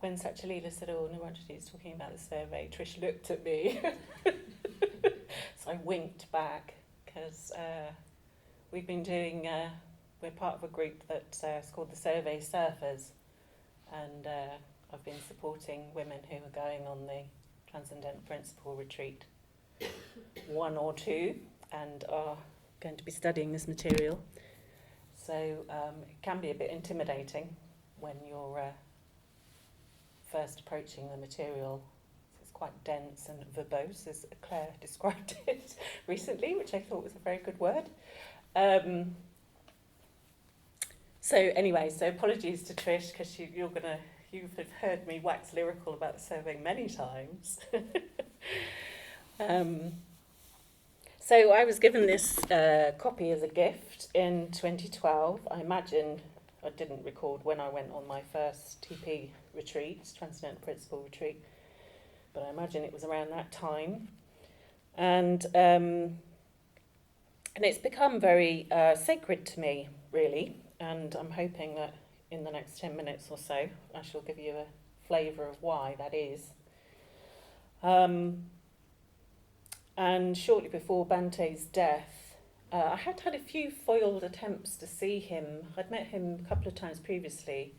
when Sachalila said, oh, Nirajadhi is talking about the survey, Trish looked at me. So I winked back, because we've been doing, we're part of a group that's called the Survey Surfers, and I've been supporting women who are going on the Transcendental Principle Retreat 1 or 2, and are going to be studying this material. So it can be a bit intimidating when you're first approaching the material. It's quite dense and verbose, as Claire described it recently, which I thought was a very good word. So anyway, so apologies to Trish, because you've heard me wax lyrical about the survey many times. So I was given this copy as a gift in 2012. I imagine, I didn't record when I went on my first TP retreat, Transcendental Principle Retreat, but I imagine it was around that time. And it's become very sacred to me, really, and I'm hoping that in the next 10 minutes or so I shall give you a flavour of why that is. And shortly before Bante's death, I had had a few foiled attempts to see him. I'd met him a couple of times previously,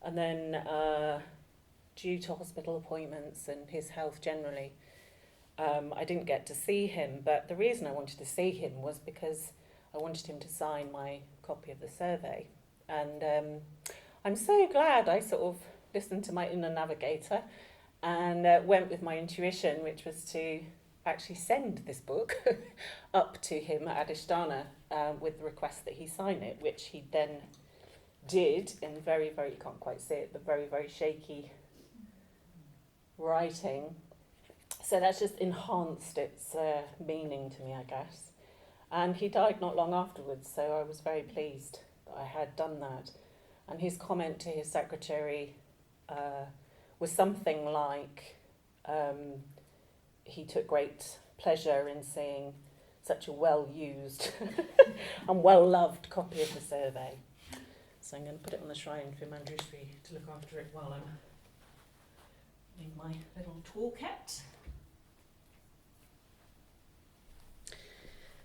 and then due to hospital appointments and his health generally, I didn't get to see him. But the reason I wanted to see him was because I wanted him to sign my copy of the survey. And I'm so glad I sort of listened to my inner navigator and went with my intuition, which was to actually send this book up to him at Adhisthana with the request that he sign it, which he then did in very, very, you can't quite see it, but very, very shaky writing. So that's just enhanced its meaning to me, I guess. And he died not long afterwards, so I was very pleased that I had done that. And his comment to his secretary was something like, he took great pleasure in seeing such a well-used and well-loved copy of the survey. So I'm going to put it on the shrine for Manjushri to look after it while I'm in my little toolkit.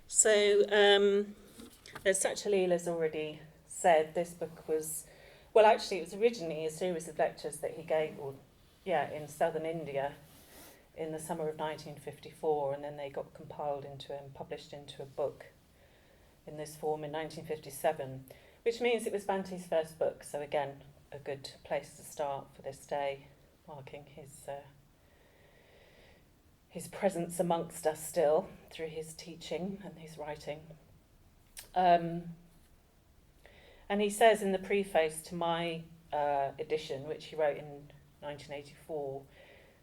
So, as Sachalila's already said, this book was, well, actually it was originally a series of lectures that he gave, in southern India in the summer of 1954, and then they got compiled into and published into a book in this form in 1957, which means it was Bante's first book. So again, a good place to start for this day, marking his presence amongst us still through his teaching and his writing. And he says in the preface to my edition, which he wrote in 1984,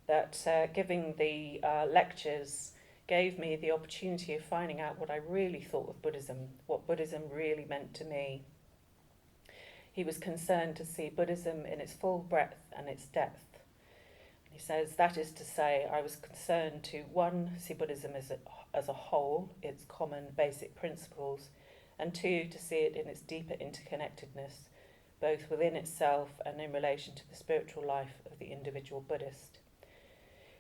that giving the lectures gave me the opportunity of finding out what I really thought of Buddhism, what Buddhism really meant to me. He was concerned to see Buddhism in its full breadth and its depth. He says, that is to say, I was concerned to, 1, see Buddhism as a whole, its common basic principles, and 2, to see it in its deeper interconnectedness, both within itself and in relation to the spiritual life of the individual Buddhist.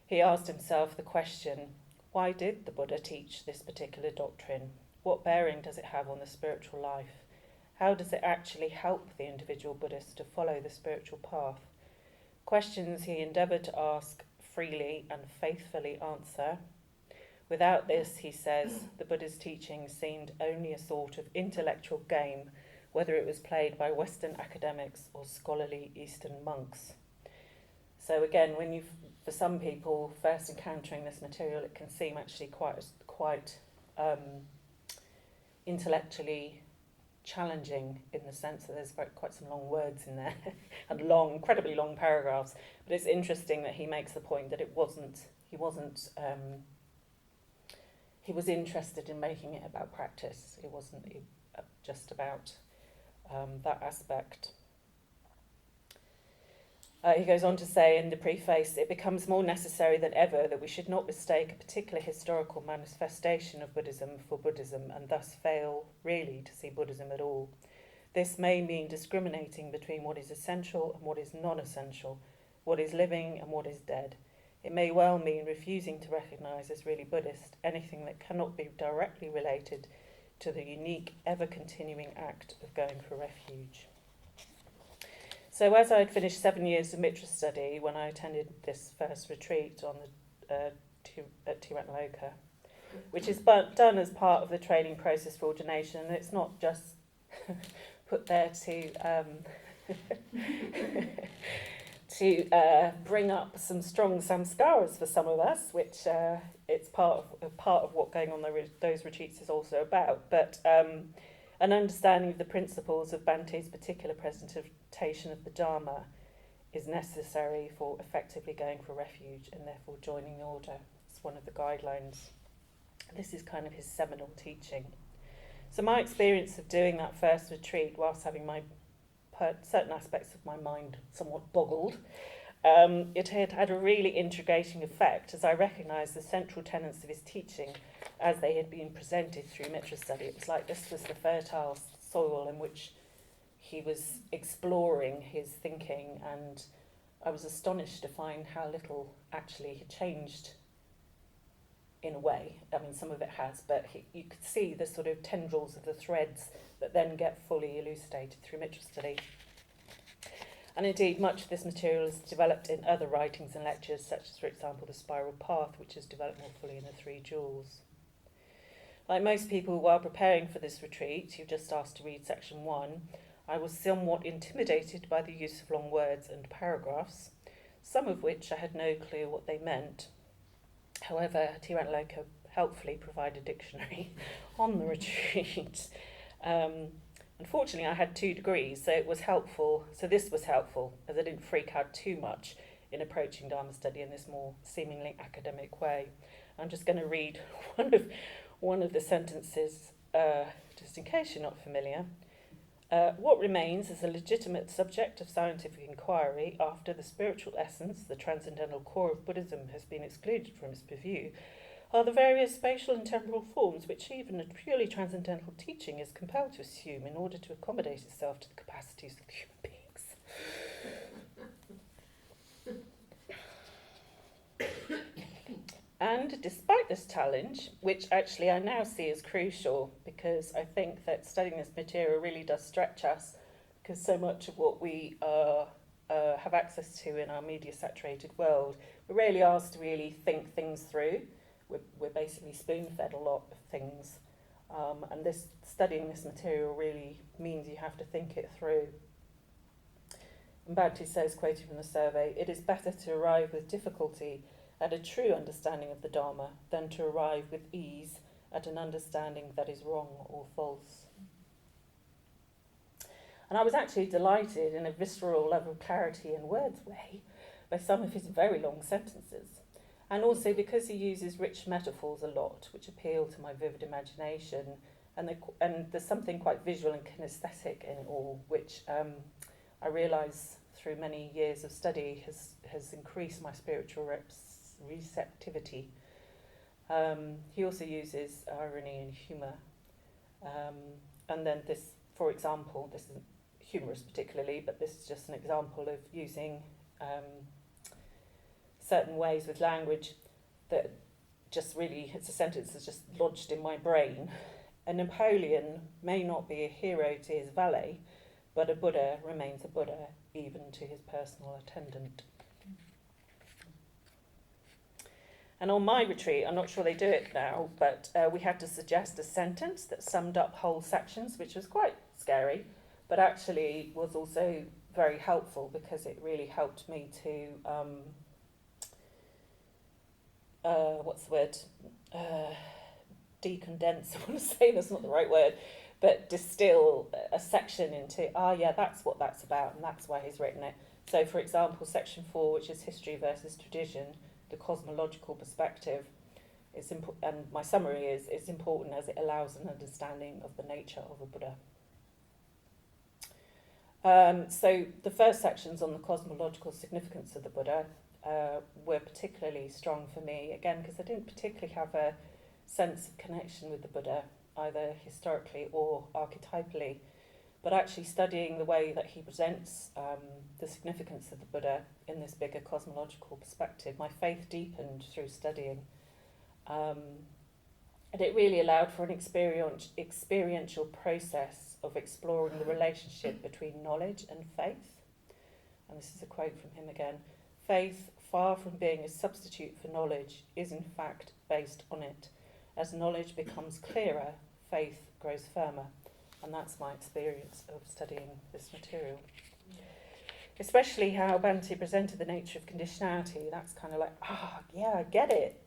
He asked himself the question, why did the Buddha teach this particular doctrine? What bearing does it have on the spiritual life? How does it actually help the individual Buddhist to follow the spiritual path? Questions he endeavoured to ask freely and faithfully answer. Without this, he says, the Buddha's teaching seemed only a sort of intellectual game, whether it was played by Western academics or scholarly Eastern monks. So again, for some people first encountering this material, it can seem actually quite intellectually challenging, in the sense that there's quite some long words in there and incredibly long paragraphs. But it's interesting that he makes the point that he was interested in making it about practice. It wasn't just about that aspect. He goes on to say in the preface, it becomes more necessary than ever that we should not mistake a particular historical manifestation of Buddhism for Buddhism, and thus fail really to see Buddhism at all. This may mean discriminating between what is essential and what is non-essential, what is living and what is dead. It may well mean refusing to recognise as really Buddhist anything that cannot be directly related to the unique, ever-continuing act of going for refuge. So as I had finished 7 years of Mitra study when I attended this first retreat on at Triratna, which is done as part of the training process for ordination, and it's not just put there to bring up some strong samskaras for some of us, which it's part of what going on those retreats is also about, but an understanding of the principles of Bante's particular presentation of the Dharma is necessary for effectively going for refuge and therefore joining the order. It's one of the guidelines. This is kind of his seminal teaching. So my experience of doing that first retreat, whilst having certain aspects of my mind somewhat boggled, it had a really integrating effect as I recognised the central tenets of his teaching as they had been presented through Mitra study. It was like this was the fertile soil in which he was exploring his thinking, and I was astonished to find how little actually had changed in a way. I mean, some of it has, but you could see the sort of tendrils of the threads that then get fully elucidated through Mitra study. And indeed, much of this material is developed in other writings and lectures, such as, for example, the Spiral Path, which is developed more fully in the Three Jewels. Like most people, while preparing for this retreat, you're just asked to read section 1, I was somewhat intimidated by the use of long words and paragraphs, some of which I had no clue what they meant. However, Triratna helpfully provided a dictionary on the retreat. Unfortunately, I had 2 degrees, so it was helpful. So this was helpful, as I didn't freak out too much in approaching Dharma study in this more seemingly academic way. I'm just going to read one of the sentences, just in case you're not familiar. What remains as a legitimate subject of scientific inquiry after the spiritual essence, the transcendental core of Buddhism, has been excluded from its purview, are the various spatial and temporal forms which even a purely transcendental teaching is compelled to assume in order to accommodate itself to the capacities of human beings. And despite this challenge, which actually I now see as crucial, because I think that studying this material really does stretch us, because so much of what we have access to in our media-saturated world, we're really asked to really think things through. We're basically spoon-fed a lot of things, and studying this material really means you have to think it through. And Bhante says, quoting from the survey, it is better to arrive with difficulty at a true understanding of the Dharma than to arrive with ease at an understanding that is wrong or false. And I was actually delighted in a visceral level of clarity and words way by some of his very long sentences. And also because he uses rich metaphors a lot, which appeal to my vivid imagination, and there's something quite visual and kinesthetic in it all, which I realise through many years of study has increased my spiritual receptivity. He also uses irony and humour. And then this, for example, this isn't humorous particularly, but this is just an example of using certain ways with language that just really, it's a sentence that's just lodged in my brain. A Napoleon may not be a hero to his valet, but a Buddha remains a Buddha even to his personal attendant. And on my retreat, I'm not sure they do it now, but we had to suggest a sentence that summed up whole sections, which was quite scary, but actually was also very helpful because it really helped me to, decondense, I want to say that's not the right word, but distill a section into, that's what that's about, and that's why he's written it. So, for example, section 4, which is history versus tradition, the cosmological perspective, and my summary is, it's important as it allows an understanding of the nature of a Buddha. So the first sections on the cosmological significance of the Buddha were particularly strong for me, again, because I didn't particularly have a sense of connection with the Buddha, either historically or archetypally. but actually studying the way that he presents the significance of the Buddha in this bigger cosmological perspective, my faith deepened through studying. And it really allowed for an experiential process of exploring the relationship between knowledge and faith. And this is a quote from him again. Faith, far from being a substitute for knowledge, is in fact based on it. As knowledge becomes clearer, faith grows firmer. And that's my experience of studying this material. Especially how Bhante presented the nature of conditionality. That's kind of like, yeah, I get it.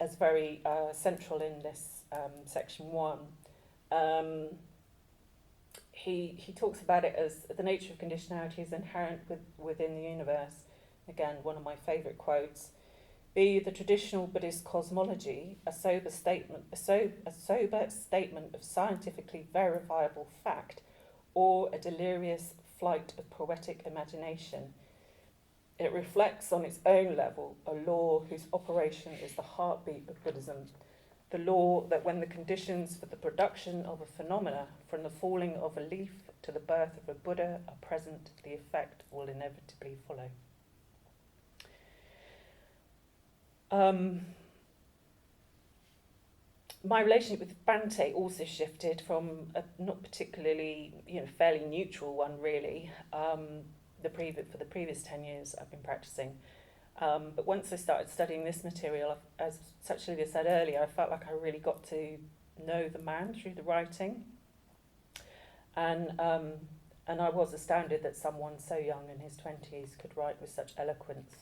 As very central in this section 1. He talks about it as the nature of conditionality is inherent within the universe. Again, one of my favourite quotes. Be the traditional Buddhist cosmology a sober statement of scientifically verifiable fact, or a delirious flight of poetic imagination. It reflects on its own level a law whose operation is the heartbeat of Buddhism, the law that when the conditions for the production of a phenomena, from the falling of a leaf to the birth of a Buddha, are present, the effect will inevitably follow. My relationship with Bhante also shifted from a not particularly, fairly neutral one really, for the previous 10 years I've been practicing. But once I started studying this material, as Sachalila said earlier, I felt like I really got to know the man through the writing. And I was astounded that someone so young in his 20s could write with such eloquence.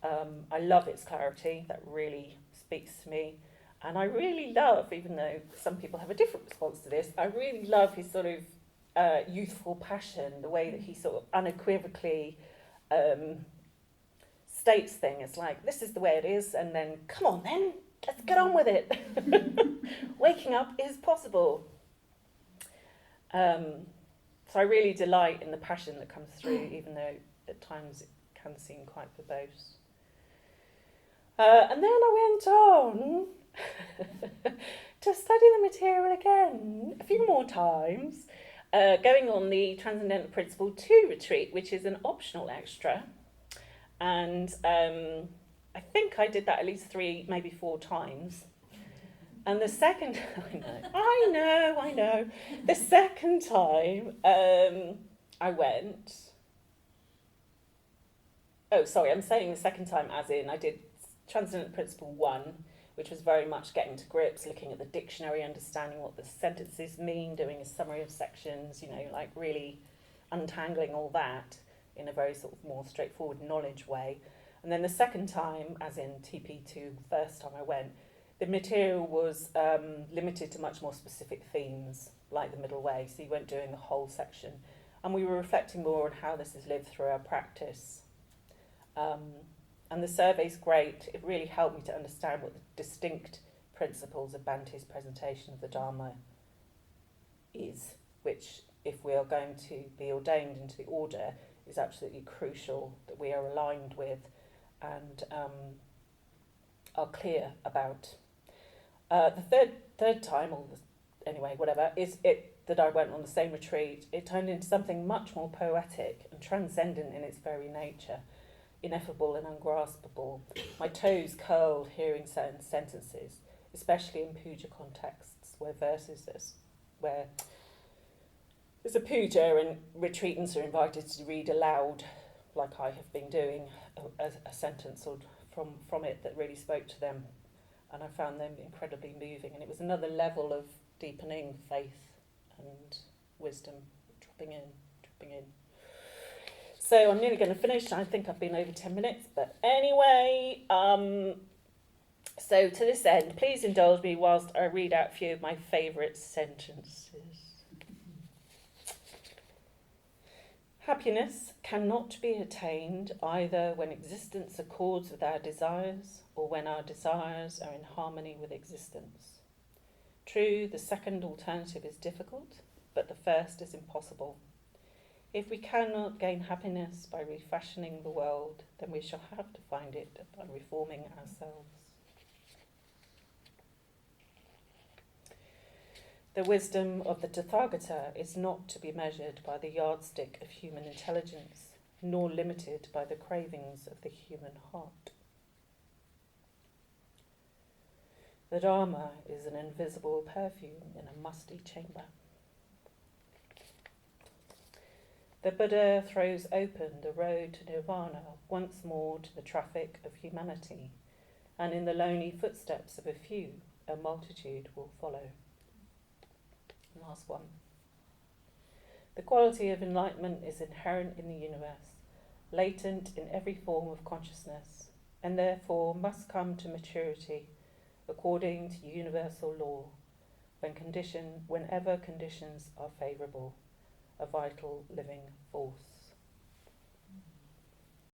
I love its clarity, that really speaks to me. And I really love, even though some people have a different response to this, I really love his sort of youthful passion, the way that he sort of unequivocally states things like, this is the way it is, and then, come on then, let's get on with it. Waking up is possible. So I really delight in the passion that comes through, even though at times it can seem quite verbose. And then I went on to study the material again a few more times, going on the Transcendental Principle 2 retreat, which is an optional extra. And I think I did that at least 3, maybe 4 times. And the second, I know. The second time I went, I'm saying the second time as in I did Transcendental Principle 1, which was very much getting to grips, looking at the dictionary, understanding what the sentences mean, doing a summary of sections, like really untangling all that in a very sort of more straightforward knowledge way. And then the second time, as in TP2, the first time I went, the material was limited to much more specific themes, like the middle way, so you weren't doing the whole section. And we were reflecting more on how this is lived through our practice. And the survey's great. It really helped me to understand what the distinct principles of Bhante's presentation of the Dharma is, which, if we are going to be ordained into the order, is absolutely crucial that we are aligned with and are clear about. The third time, is it that I went on the same retreat. It turned into something much more poetic and transcendent in its very nature, ineffable and ungraspable. My toes curled hearing certain sentences, especially in puja contexts where there's a puja and retreatants are invited to read aloud, like I have been doing, a sentence from it that really spoke to them. And I found them incredibly moving. And it was another level of deepening faith and wisdom, dropping in. So I'm nearly going to finish. I think I've been over 10 minutes. But anyway, so to this end, please indulge me whilst I read out a few of my favourite sentences. Happiness cannot be attained either when existence accords with our desires or when our desires are in harmony with existence. True, the second alternative is difficult, but the first is impossible. If we cannot gain happiness by refashioning the world, then we shall have to find it by reforming ourselves. The wisdom of the Tathagata is not to be measured by the yardstick of human intelligence, nor limited by the cravings of the human heart. The Dharma is an invisible perfume in a musty chamber. The Buddha throws open the road to nirvana once more to the traffic of humanity, and in the lonely footsteps of a few, a multitude will follow. Last one. The quality of enlightenment is inherent in the universe, latent in every form of consciousness, and therefore must come to maturity according to universal law, whenever conditions are favourable, a vital living force.